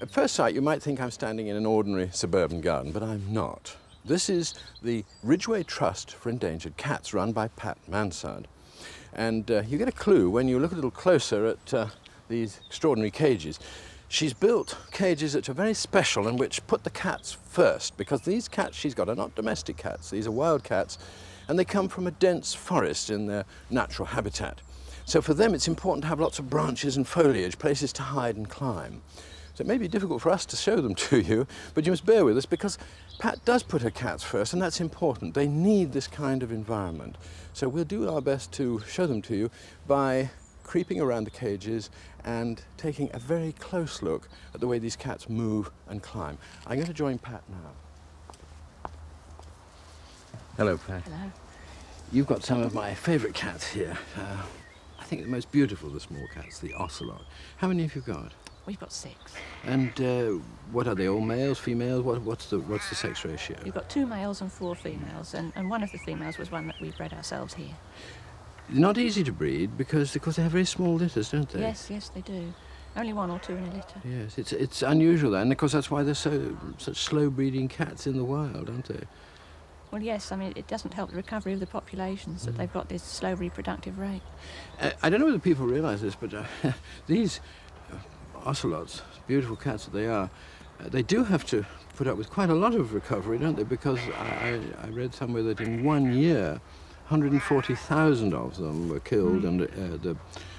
At first sight, you might think I'm standing in an ordinary suburban garden, but I'm not. This is the Ridgeway Trust for Endangered Cats, run by Pat Mansard. And you get a clue when you look a little closer at these extraordinary cages. She's built cages that are very special and which put the cats first, because these cats she's got are not domestic cats. These are wild cats, and they come from a dense forest in their natural habitat. So for them, it's important to have lots of branches and foliage, places to hide and climb. So it may be difficult for us to show them to you, but you must bear with us because Pat does put her cats first, and that's important. They need this kind of environment. So we'll do our best to show them to you by creeping around the cages and taking a very close look at the way these cats move and climb. I'm going to join Pat now. Hello, Pat. Hello. You've got some of my favourite cats here. I think the most beautiful of the small cats, the ocelot. How many have you got? We've got 6. And what are they, all males, females? What's the sex ratio? We've got 2 males and 4 females, and one of the females was one that we bred ourselves here. Not easy to breed because they have very small litters, don't they? Yes, they do. Only 1 or 2 in a litter. Yes, it's unusual, and of course that's why there's such slow breeding cats in the wild, aren't they? Well, yes, I mean, it doesn't help the recovery of the populations that they've got this slow reproductive rate. I don't know whether people realise this, but these ocelots, beautiful cats that they are, they do have to put up with quite a lot of recovery, don't they? Because I read somewhere that in 1 year, 140,000 of them were killed and the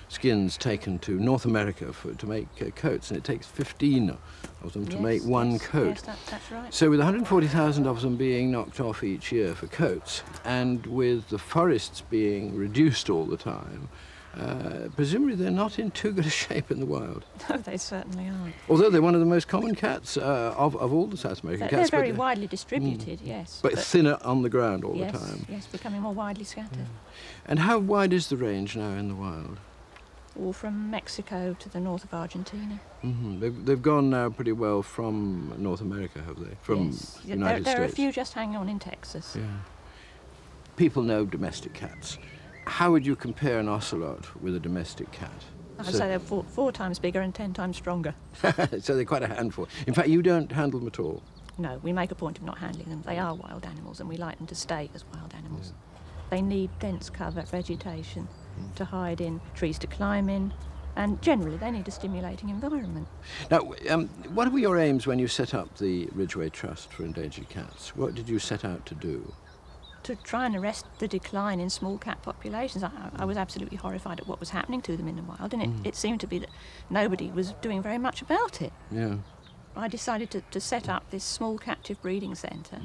skins taken to North America to make coats, and it takes 15 of them to make one coat. Yes, that's right. So with 140,000 of them being knocked off each year for coats, and with the forests being reduced all the time, presumably they're not in too good a shape in the wild. No, they certainly aren't. Although they're one of the most common cats of all the South American cats. They're very widely distributed, yes. But thinner on the ground all the time. Yes, becoming more widely scattered. Yeah. And how wide is the range now in the wild? All from Mexico to the north of Argentina. Mm-hmm. They've gone now pretty well from North America, have they? From yes. United States. There are a few just hanging on in Texas. Yeah. People know domestic cats. How would you compare an ocelot with a domestic cat? I'd say they're 4 times bigger and 10 times stronger. So they're quite a handful. In fact, you don't handle them at all? No, we make a point of not handling them. They are wild animals, and we like them to stay as wild animals. They need dense cover, vegetation to hide in, trees to climb in, and generally they need a stimulating environment. Now, what were your aims when you set up the Ridgeway Trust for Endangered Cats? What did you set out to do? To try and arrest the decline in small cat populations. I was absolutely horrified at what was happening to them in the wild, and it seemed to be that nobody was doing very much about it. Yeah. I decided to set up this small captive breeding centre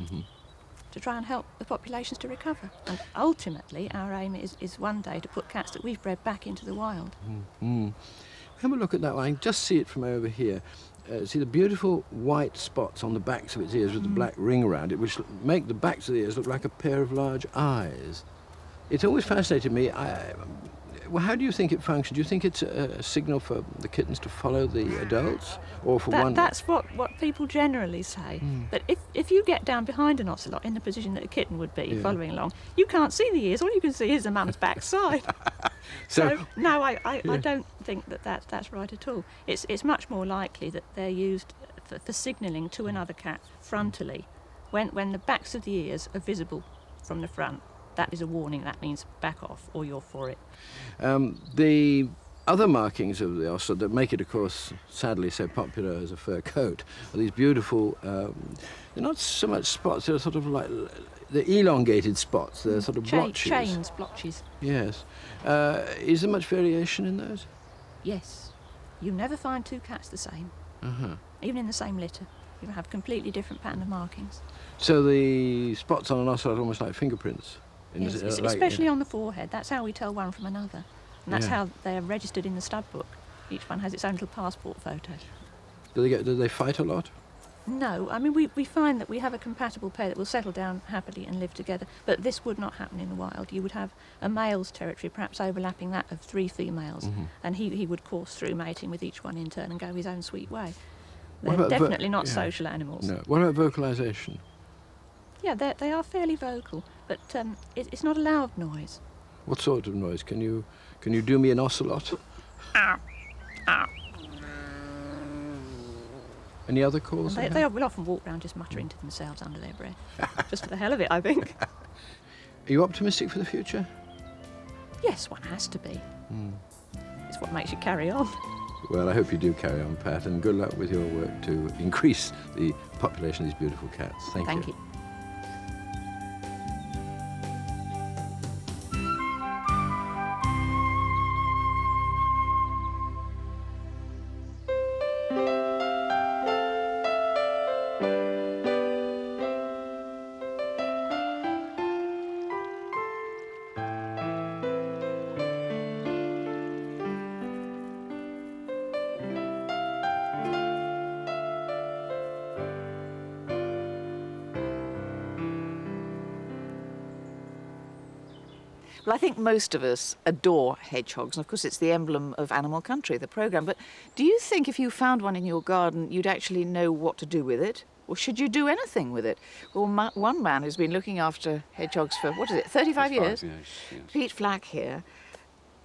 to try and help the populations to recover. And ultimately, our aim is one day to put cats that we've bred back into the wild. Have a look at that one. I can just see it from over here. See the beautiful white spots on the backs of its ears with the black ring around it, which make the backs of the ears look like a pair of large eyes. It's always fascinated me. Well, how do you think it functions? Do you think it's a signal for the kittens to follow the adults, or for one? That's what people generally say. That if you get down behind an ocelot in the position that a kitten would be following along, you can't see the ears. All you can see is the mum's backside. So no, I don't think that's right at all. It's much more likely that they're used for signalling to another cat frontally, when the backs of the ears are visible from the front. That is a warning. That means back off, or you're for it. The other markings of the ocelot that make it, of course, sadly so popular as a fur coat are these beautiful, they're not so much spots, they're sort of like the elongated spots, they're sort of blotches. Chains, blotches. Yes. Is there much variation in those? Yes. You never find 2 cats the same. Even in the same litter. You have completely different pattern of markings. So the spots on an ocelot are almost like fingerprints? Yes, especially on the forehead. That's how we tell one from another. And that's how they're registered in the stud book. Each one has its own little passport photo. Do they fight a lot? No, I mean, we find that we have a compatible pair that will settle down happily and live together, but this would not happen in the wild. You would have a male's territory, perhaps overlapping that of 3 females, and he would course through mating with each one in turn and go his own sweet way. They're definitely not social animals. No. What about vocalisation? Yeah, they are fairly vocal, but it's not a loud noise. What sort of noise? Can you do me an ocelot? Any other calls? They will often walk round just muttering to themselves under their breath, just for the hell of it, I think. Are you optimistic for the future? Yes, one has to be. It's what makes you carry on. Well, I hope you do carry on, Pat, and good luck with your work to increase the population of these beautiful cats. Thank you. Well, I think most of us adore hedgehogs, and of course it's the emblem of Animal Country, the programme. But do you think if you found one in your garden, you'd actually know what to do with it? Or should you do anything with it? Well, one man who's been looking after hedgehogs for, 35 years? Yes. Pete Flack here.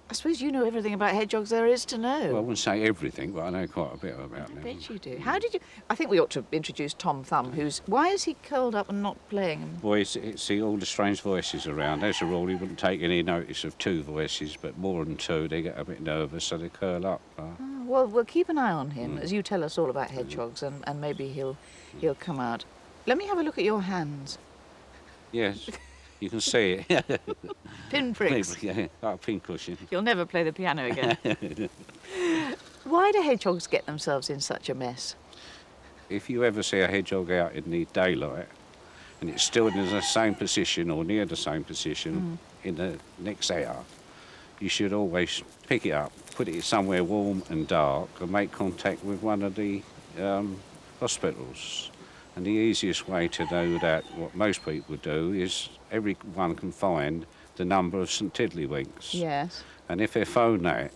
I suppose you know everything about hedgehogs there is to know. Well, I wouldn't say everything, but I know quite a bit about them. I bet you do. How did you... I think we ought to introduce Tom Thumb, who's... Why is he curled up and not playing? Well, see all the strange voices around. As a rule, he wouldn't take any notice of two voices, but more than two, they get a bit nervous, so they curl up. Well, we'll keep an eye on him as you tell us all about hedgehogs, and maybe he'll come out. Let me have a look at your hands. Yes, you can see it. Pinpricks. Yeah, like a pincushion. You'll never play the piano again. Why do hedgehogs get themselves in such a mess? If you ever see a hedgehog out in the daylight, and it's still in the same position or near the same position in the next hour, you should always pick it up, put it somewhere warm and dark, and make contact with one of the hospitals. And the easiest way to know that, what most people do, is everyone can find the number of St Tiddlywinks. Yes. And if they phone that,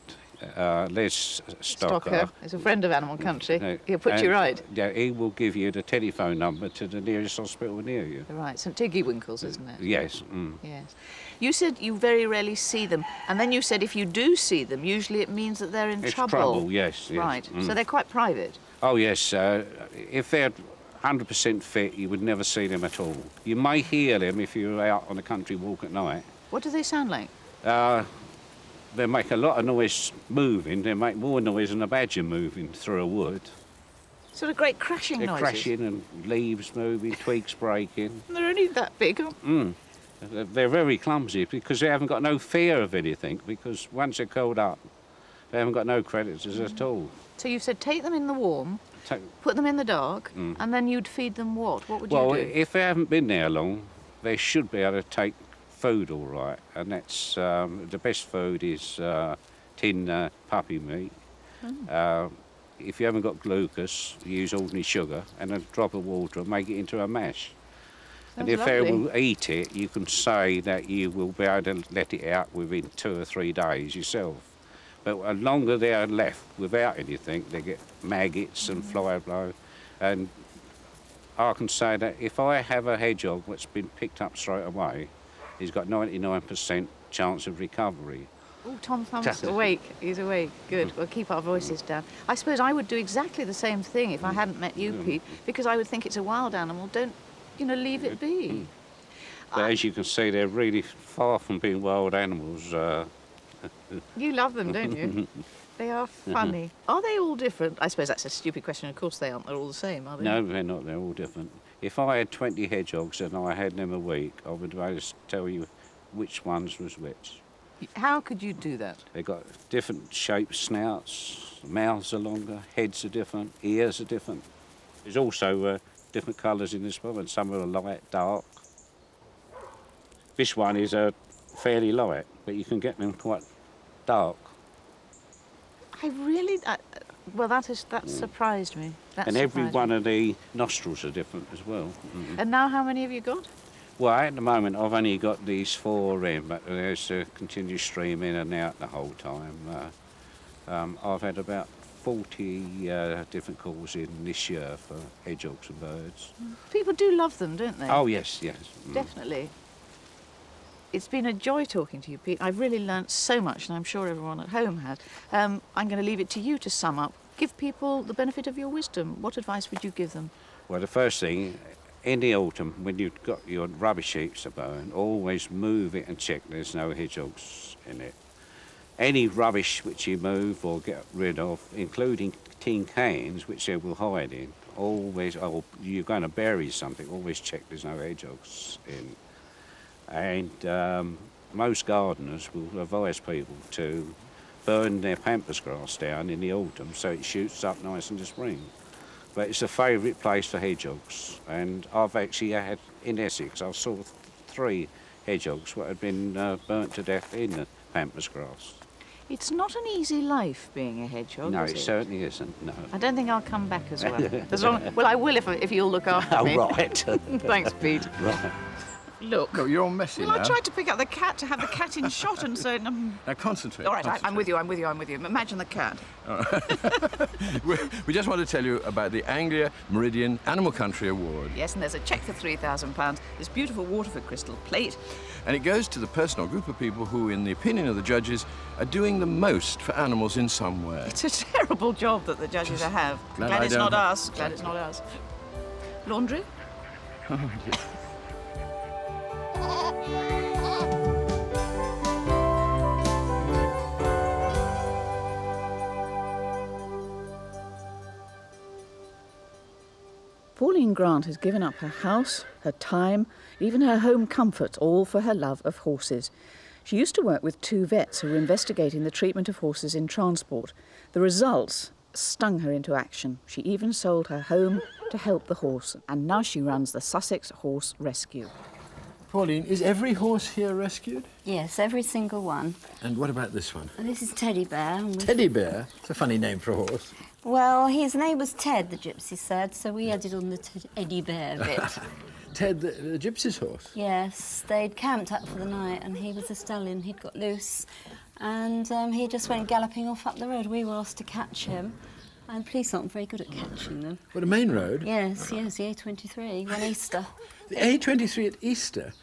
Les Stocker is a friend of Animal Country. He'll put you right. Yeah, he will give you the telephone number to the nearest hospital near you. Right, St Tiggywinkles, isn't it? Yes. Yes. You said you very rarely see them, and then you said if you do see them, usually it means that they're in It's trouble. trouble, yes. Right, so they're quite private. Oh, yes. If they're 100% fit, you would never see them at all. You may hear them if you're out on a country walk at night. What do they sound like? They make a lot of noise moving. They make more noise than a badger moving through a wood. Sort of great crashing They're noises. crashing and leaves moving, twigs breaking. They're only that big. They're very clumsy because they haven't got no fear of anything, because once they're curled up, they haven't got no predators at all. So you said take them in the warm, put them in the dark, and then you'd feed them what? What would you do? Well, if they haven't been there long, they should be able to take food all right, and that's the best food is tin puppy meat. If you haven't got glucose, you use ordinary sugar and a drop of water and make it into a mash. And if they will eat it, you can say that you will be able to let it out within 2 or 3 days yourself. But the longer they are left without anything, they get maggots and fly blow. And I can say that if I have a hedgehog that's been picked up straight away, he's got 99% chance of recovery. Oh, Tom Thumb's awake. He's awake. Good. We'll keep our voices down. I suppose I would do exactly the same thing if I hadn't met you, Pete, because I would think it's a wild animal. Don't, leave it be. But as you can see, they're really far from being wild animals. You love them, don't you? They are funny. Are they all different? I suppose that's a stupid question. Of course they aren't. They're all the same, are they? No, they're not. They're all different. If I had 20 hedgehogs and I had them a week, I would be able to tell you which ones was which. How could you do that? They've got different shaped snouts, mouths are longer, heads are different, ears are different. There's also different colours in this one, and some are light, dark. This one is fairly light, but you can get them quite dark. I really... well, that surprised me. And every one of the nostrils are different as well. And now how many have you got? Well, at the moment, I've only got these 4 in, but there's a continuous stream in and out the whole time. I've had about 40 different calls in this year for hedgehogs and birds. People do love them, don't they? Oh, yes. Definitely. It's been a joy talking to you, Pete. I've really learnt so much, and I'm sure everyone at home has. I'm going to leave it to you to sum up give people the benefit of your wisdom? What advice would you give them? Well, the first thing, in the autumn, when you've got your rubbish heaps to burn, always move it and check there's no hedgehogs in it. Any rubbish which you move or get rid of, including tin cans, which they will hide in, always, or you're going to bury something, always check there's no hedgehogs in. And most gardeners will advise people to burn their pampas grass down in the autumn so it shoots up nice in the spring. But it's a favourite place for hedgehogs, and I've actually had, in Essex, I saw 3 hedgehogs that had been burnt to death in the pampas grass. It's not an easy life being a hedgehog, No, is it certainly isn't, no. I don't think I'll come back as well. Well, I will if you'll look after me. Oh, right. Thanks, Pete. Right. Look. No, you're all messy Well, now. I tried to pick up the cat, to have the cat in shot, and so... Now concentrate. All right, concentrate. I'm with you. Imagine the cat. We just want to tell you about the Anglia Meridian Animal Country Award. Yes, and there's a cheque for £3,000, this beautiful Waterford crystal plate. And it goes to the person or group of people who, in the opinion of the judges, are doing the most for animals in some way. It's a terrible job that the judges have. glad I it's don't not have- us. Glad it's not us. Laundry? Pauline Grant has given up her house, her time, even her home comforts, all for her love of horses. She used to work with 2 vets who were investigating the treatment of horses in transport. The results stung her into action. She even sold her home to help the horse, and now she runs the Sussex Horse Rescue. Pauline, is every horse here rescued? Yes, every single one. And what about this one? And this is Teddy Bear. And Teddy Bear? It's a funny name for a horse. well, his name was Ted, the gypsy said, so we added on the Teddy Bear bit. Ted, the gypsy's horse? Yes, they'd camped up for the night and he was a stallion, he'd got loose. And he just went galloping off up the road. We were asked to catch him. And police aren't very good at catching them. What, a main road? Yes, the A23, one Easter. The A23 at Easter?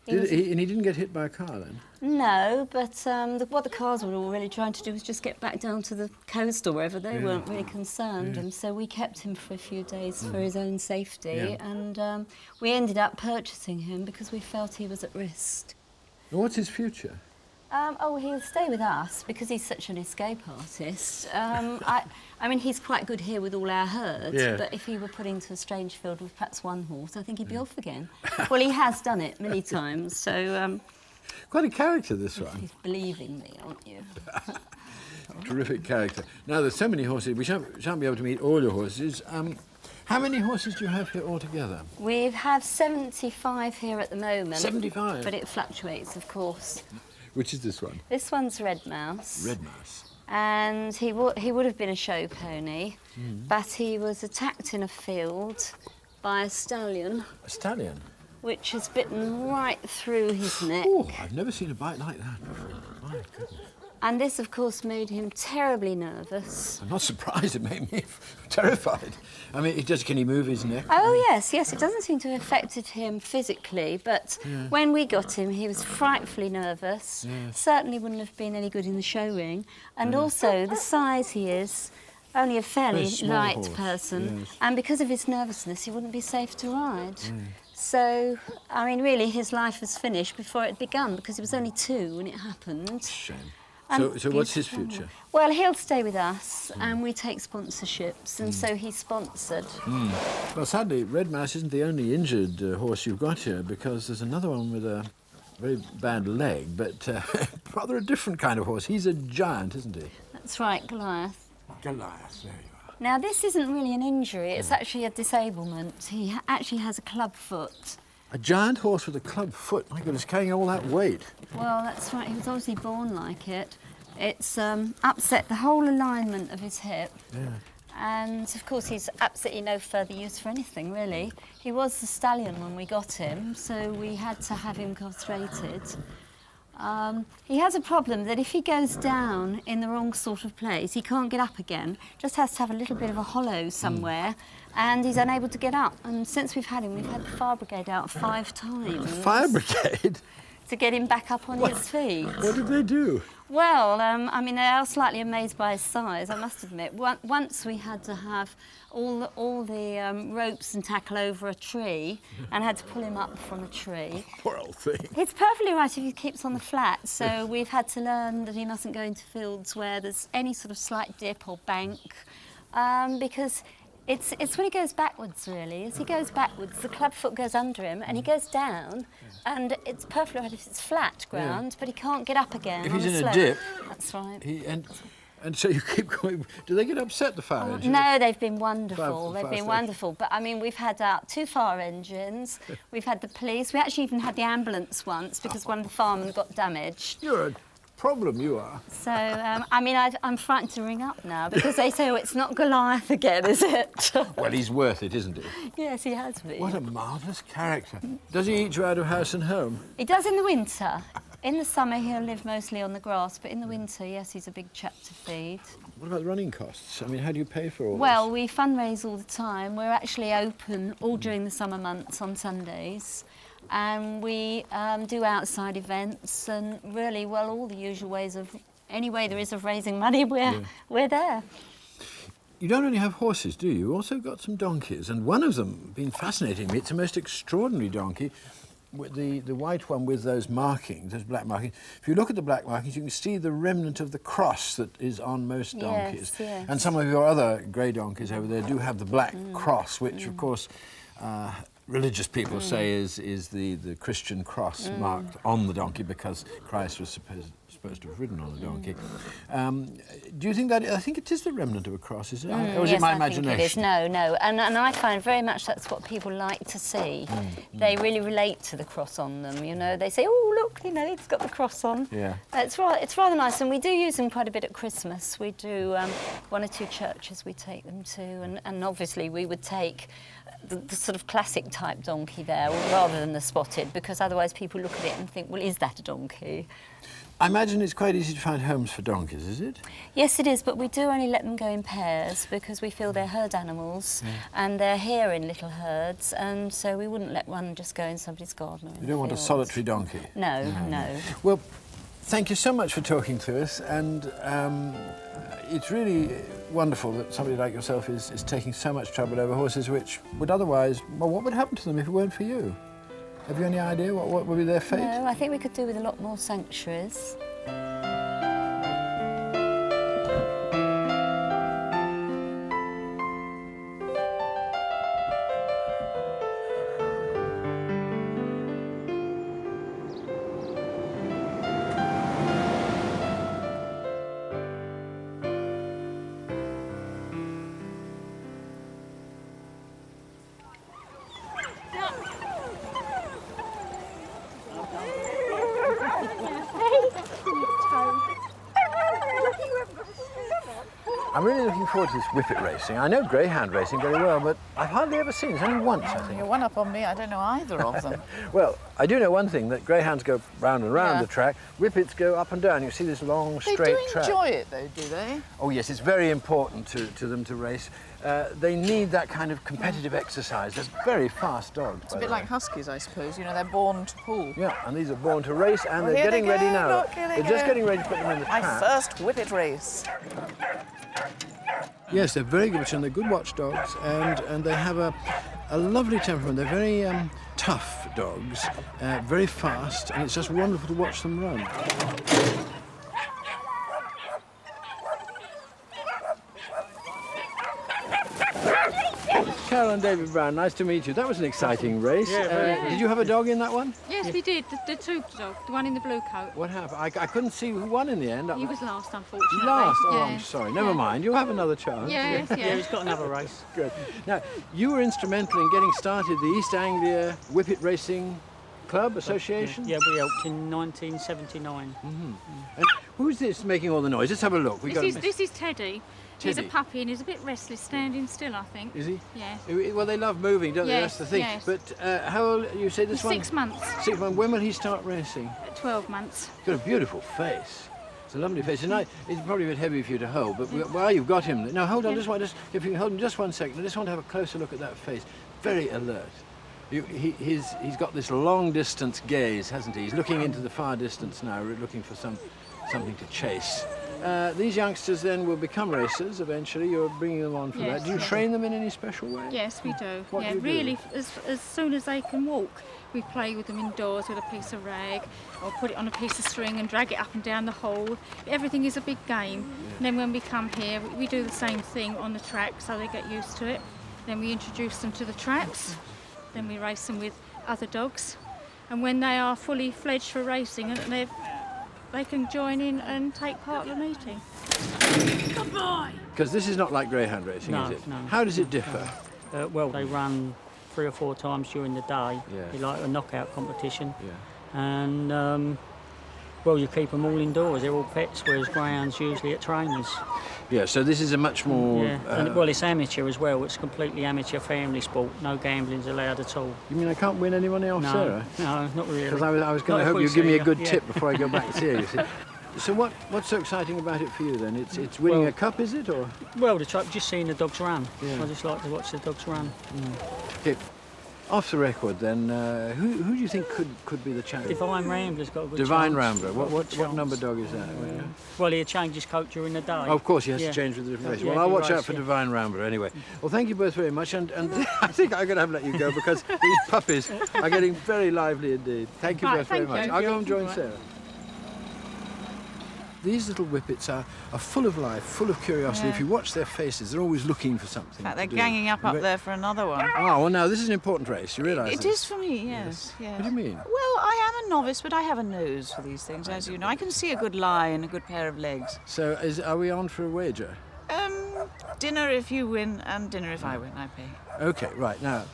And he didn't get hit by a car then? No, but what the cars were all really trying to do was just get back down to the coast or wherever. They weren't really concerned, and so we kept him for a few days for his own safety, and we ended up purchasing him because we felt he was at risk. And what's his future? He'll stay with us because he's such an escape artist. I mean, he's quite good here with all our herds, but if he were put into a strange field with perhaps one horse, I think he'd be off again. Well, he has done it many times, so... Quite a character, this one. He's believing me, aren't you? Terrific character. Now, there's so many horses, we shan't be able to meet all your horses. How many horses do you have here altogether? We have 75 here at the moment. 75? But it fluctuates, of course. Which is this one? This one's Red Mouse. Red Mouse. And he would have been a show pony, but he was attacked in a field by a stallion. A stallion? Which has bitten right through his neck. Oh, I've never seen a bite like that before. My goodness. And this, of course, made him terribly nervous. I'm not surprised, it made me terrified. I mean, can he move his neck? Oh, yes, it doesn't seem to have affected him physically, but when we got him, he was frightfully nervous. Certainly wouldn't have been any good in the show ring. And also, the size he is, only a fairly light horse. person, and because of his nervousness, he wouldn't be safe to ride. So, I mean, really, his life was finished before it began, because he was only 2 when it happened. Shame. And So what's his future? Well, he'll stay with us, and we take sponsorships, and so he's sponsored. Well, sadly, Red Mouse isn't the only injured horse you've got here, because there's another one with a very bad leg, but rather a different kind of horse. He's a giant, isn't he? That's right, Goliath. Goliath, there you are. Now, this isn't really an injury, it's actually a disablement. He actually has a club foot. A giant horse with a club foot? My goodness, carrying all that weight. Well, that's right, he was obviously born like it. It's upset the whole alignment of his hip. And, of course, he's absolutely no further use for anything, really. He was the stallion when we got him, so we had to have him castrated. He has a problem that if he goes down in the wrong sort of place, he can't get up again. Just has to have a little bit of a hollow somewhere, and he's unable to get up. And since we've had him, we've had the fire brigade out 5 times. Fire brigade? It's to get him back up on his feet. What did they do? Well, I mean, they are slightly amazed by his size, I must admit. Once we had to have all the ropes and tackle over a tree and had to pull him up from a tree. Poor old thing. It's perfectly right if he keeps on the flat, so we've had to learn that he mustn't go into fields where there's any sort of slight dip or bank, because it's when he goes backwards, really. As he goes backwards, the clubfoot goes under him and he goes down, and it's perfectly right if it's flat ground, but he can't get up again. If on he's the in a slope. dip, That's right. And so you keep going. Do they get upset, the fire engine? No, they've been wonderful. They've fire been station. wonderful. But I mean, we've had out 2 fire engines. We've had the police. We actually even had the ambulance once because one of the firemen got damaged. You're a problem, you are. So, I mean, I'm frightened to ring up now because they say, oh, it's not Goliath again, is it? Well, he's worth it, isn't he? Yes, he has been. What a marvellous character. Does he eat you out of house and home? He does in the winter. In the summer, he'll live mostly on the grass, but in the winter, yes, he's a big chap to feed. What about the running costs? I mean, how do you pay for all Well, we fundraise all the time. We're actually open all during the summer months on Sundays. And we do outside events and really, well, all the usual ways of, any way there is of raising money, we're there. You don't only have horses, do you? You've also got some donkeys, and one of them been fascinating me. It's a most extraordinary donkey. The white one with those markings, those black markings. If you look at the black markings, you can see the remnant of the cross that is on most donkeys. Yes. And some of your other grey donkeys over there do have the black cross, which, of course, religious people say is the Christian cross marked on the donkey because Christ was supposed to have ridden on the donkey. Do you think that? I think it is the remnant of a cross, is it? Or is Yes, it my I imagination? think it is. No. And I find very much that's what people like to see. They really relate to the cross on them, you know. They say, oh, look, you know, it's got the cross on. Yeah. It's rather nice, and we do use them quite a bit at Christmas. We do 1 or 2 churches we take them to, and obviously we would take the sort of classic type donkey there rather than the spotted, because otherwise people look at it and think, well, is that a donkey? I imagine it's quite easy to find homes for donkeys, is it? Yes, it is, but we do only let them go in pairs because we feel they're herd animals and they're here in little herds, and so we wouldn't let one just go in somebody's garden. Or in You don't want a fields. solitary donkey? No. Well, thank you so much for talking to us, and it's really wonderful that somebody like yourself is taking so much trouble over horses which would otherwise, well, what would happen to them if it weren't for you? Have you any idea what would be their fate? No, I think we could do with a lot more sanctuaries. I'm really looking forward to this Whippet racing. I know greyhound racing very well, but I've hardly ever seen it. It's only once, I think. You're one up on me. I don't know either of them. Well, I do know one thing, that greyhounds go round and round the track. Whippets go up and down. You see this long, straight track. They do enjoy it, though, do they? Oh, yes, it's very important to them to race. They need that kind of competitive exercise. They're very fast dogs. It's a bit like huskies, I suppose. You know, they're born to pull. Yeah, and these are born to race, and Well, they're here they getting ready go, now. look, here they They're just go. getting ready to put them in the My trap. first Whippet race. Yes, they're very good, and they're good watchdogs, and they have a lovely temperament. They're very tough dogs, very fast, and it's just wonderful to watch them run. Carol and David Brown, nice to meet you. That was an exciting race. Did you have a dog in that one? Yes, we did. The troop dog, the one in the blue coat. What happened? I couldn't see who won in the end. He was last, unfortunately. Last? Oh, Yeah. I'm sorry. Never mind. You'll have another chance. Yes, yes. Yeah, he's got another race. Good. Now, you were instrumental in getting started the East Anglia Whippet Racing Club Association? Yeah, we helped in 1979. And who's this making all the noise? Let's have a look. This is Teddy. He's a Teddy. puppy and he's a bit restless standing still, I think. Is he? Yeah. Well, they love moving, don't they? Yes, That's the thing. yes. But how old, you say this He's one? 6 months, 6 months. When will he start racing? 12 months. He's got a beautiful face. It's a lovely face. And it's probably a bit heavy for you to hold, but while you've got him... Now, hold on, if you can hold him just 1 second, I just want to have a closer look at that face. Very alert. He's got this long-distance gaze, hasn't he? He's looking into the far distance now, looking for something to chase. These youngsters then will become racers eventually. You're bringing them on for Yes. that. Do you train them in any special way? Yes, we do. What yeah, do you do? really, as soon as they can walk, we play with them indoors with a piece of rag, or put it on a piece of string and drag it up and down the hole. Everything is a big game. And then when we come here, we do the same thing on the track, so they get used to it. Then we introduce them to the traps. Then we race them with other dogs. And when they are fully fledged for racing, and they can join in and take part in the meeting. Good boy! Because this is not like greyhound racing, No, is it? no. How does it differ? Well, they run 3 or 4 times during the day. Yeah. They like a knockout competition. Yeah. And, well, you keep them all indoors. They're all pets, whereas greyhounds usually at trainers. Yeah, so this is a much more... Yeah. And, well, it's amateur as well. It's completely amateur family sport. No gambling's allowed at all. You mean I can't win anyone else, No, Sarah? no, not really. Because I was going Not to if hope we you'd give me see a you, good yeah. tip before I go back to here, you see. So what's so exciting about it for you then? It's winning Well- a cup, is it, or...? Well, just seeing the dogs run. Yeah. I just like to watch the dogs run. Okay. Off the record then, who do you think could be the champion? Divine Rambler's got a good Divine chance. Rambler. Got a good What chance. number dog is that? Well, he'll change his coat during the day. Oh, of course, he has Yeah. to change with the different race. Yeah, Well, I'll every watch out race, for yeah. Divine Rambler anyway. Well, thank you both very much, and I think I'm going to have to let you go because these puppies are getting very lively indeed. Thank you Right, both very thank much. you. I'll go and join Right. Sarah. These little whippets are full of life, full of curiosity. Yeah. If you watch their faces, they're always looking for something. In fact, they're to do. ganging up there for another one. Oh, well, now this is an important race. You realise It this? is for me, yes. What do you mean? Well, I am a novice, but I have a nose for these things, as you know. I can see a good lie and a good pair of legs. So, are we on for a wager? Dinner if you win, and dinner if I win, I pay. Okay, right. Now,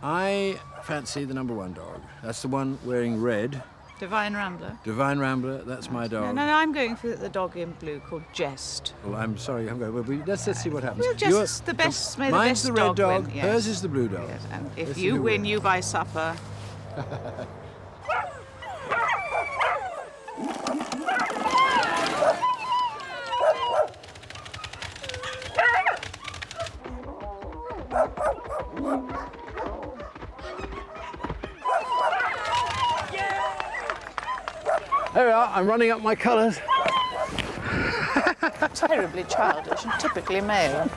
I fancy the number 1 dog. That's the one wearing red. Divine Rambler. Divine Rambler, that's my No, dog. no, I'm going for the dog in blue called Jest. Well, I'm sorry, I'm going. Well, let's see what happens. Well, Jest's the best. May the Mine's best the red dog. win. Yes. Hers is the blue dog. Yes, and if Let's see you who win, wins. you buy supper. There we are. I'm running up my colours. Terribly childish and typically male.